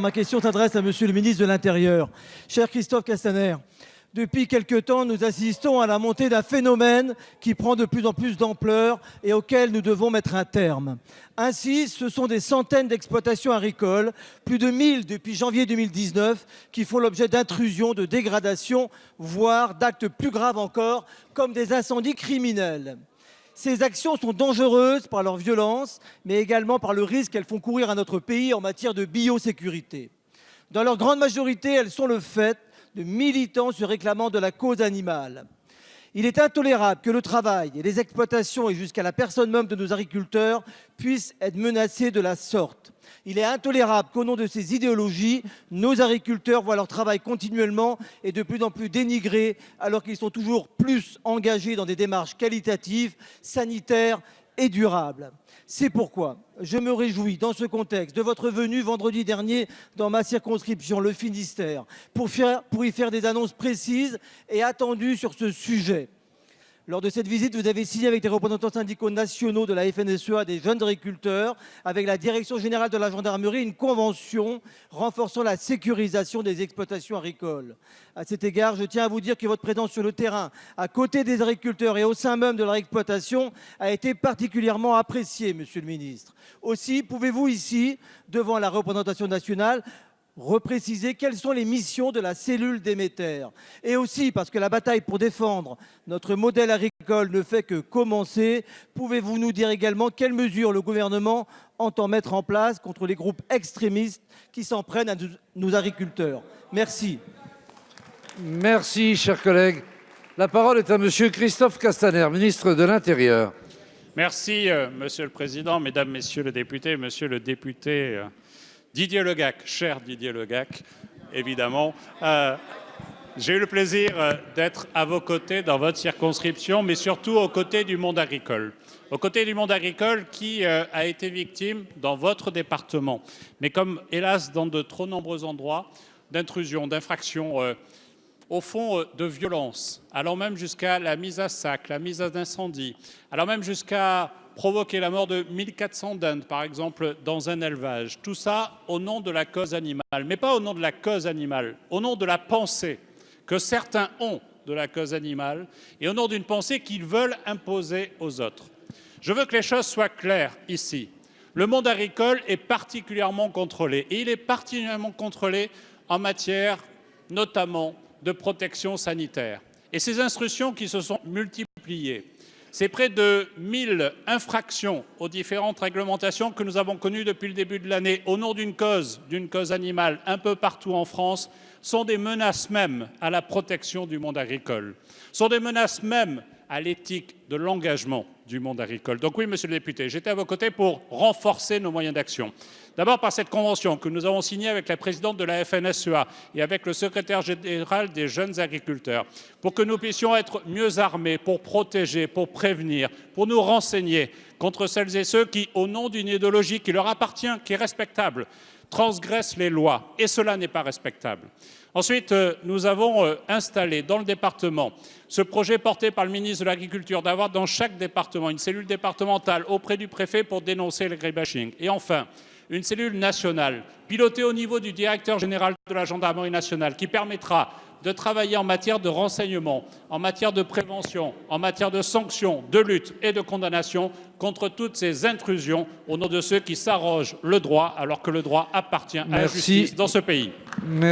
Ma question s'adresse à Monsieur le ministre de l'Intérieur. Cher Christophe Castaner, depuis quelque temps, nous assistons à la montée d'un phénomène qui prend de plus en plus d'ampleur et auquel nous devons mettre un terme. Ainsi, ce sont des centaines d'exploitations agricoles, plus de 1000 depuis janvier 2019, qui font l'objet d'intrusions, de dégradations, voire d'actes plus graves encore, comme des incendies criminels. Ces actions sont dangereuses par leur violence, mais également par le risque qu'elles font courir à notre pays en matière de biosécurité. Dans leur grande majorité, elles sont le fait de militants se réclamant de la cause animale. Il est intolérable que le travail et les exploitations et jusqu'à la personne même de nos agriculteurs puissent être menacés de la sorte. Il est intolérable qu'au nom de ces idéologies, nos agriculteurs voient leur travail continuellement et de plus en plus dénigré alors qu'ils sont toujours plus engagés dans des démarches qualitatives, sanitaires et durables. C'est pourquoi je me réjouis dans ce contexte de votre venue vendredi dernier dans ma circonscription, le Finistère, pour y faire des annonces précises et attendues sur ce sujet. Lors de cette visite, vous avez signé avec des représentants syndicaux nationaux de la FNSEA des jeunes agriculteurs, avec la Direction générale de la gendarmerie, une convention renforçant la sécurisation des exploitations agricoles. À cet égard, je tiens à vous dire que votre présence sur le terrain, à côté des agriculteurs et au sein même de leur exploitation, a été particulièrement appréciée, Monsieur le ministre. Aussi, pouvez-vous ici, devant la représentation nationale, repréciser quelles sont les missions de la cellule Déméter. Et aussi, parce que la bataille pour défendre notre modèle agricole ne fait que commencer, pouvez-vous nous dire également quelles mesures le gouvernement entend mettre en place contre les groupes extrémistes qui s'en prennent à nos agriculteurs? Merci. Merci, cher collègue. La parole est à Monsieur Christophe Castaner, ministre de l'Intérieur. Merci, Monsieur le Président, Mesdames, Messieurs les députés, Monsieur le député Didier Le Gac, cher Didier Le Gac, évidemment. J'ai eu le plaisir d'être à vos côtés dans votre circonscription, mais surtout aux côtés du monde agricole. Aux côtés du monde agricole qui a été victime dans votre département, mais comme hélas dans de trop nombreux endroits, d'intrusions, d'infractions, au fond de violence, allant même jusqu'à la mise à sac, la mise à incendie, allant même jusqu'à provoquer la mort de 1400 dindes, par exemple, dans un élevage. Tout ça au nom de la cause animale, mais pas au nom de la cause animale, au nom de la pensée que certains ont de la cause animale et au nom d'une pensée qu'ils veulent imposer aux autres. Je veux que les choses soient claires ici. Le monde agricole est particulièrement contrôlé et il est particulièrement contrôlé en matière notamment de protection sanitaire. Et ces instructions qui se sont multipliées, c'est près de 1000 infractions aux différentes réglementations que nous avons connues depuis le début de l'année au nom d'une cause animale un peu partout en France, sont des menaces même à la protection du monde agricole, sont des menaces même à l'éthique de l'engagement du monde agricole. Donc oui, monsieur le député, j'étais à vos côtés pour renforcer nos moyens d'action. D'abord par cette convention que nous avons signée avec la présidente de la FNSEA et avec le secrétaire général des jeunes agriculteurs, pour que nous puissions être mieux armés, pour protéger, pour prévenir, pour nous renseigner contre celles et ceux qui, au nom d'une idéologie qui leur appartient, qui est respectable, transgressent les lois. Et cela n'est pas respectable. Ensuite, nous avons installé dans le département ce projet porté par le ministre de l'Agriculture d'avoir dans chaque département une cellule départementale auprès du préfet pour dénoncer le greenwashing. Et enfin, une cellule nationale pilotée au niveau du directeur général de la gendarmerie nationale qui permettra de travailler en matière de renseignement, en matière de prévention, en matière de sanctions, de lutte et de condamnation contre toutes ces intrusions au nom de ceux qui s'arrogent le droit alors que le droit appartient à la justice dans ce pays.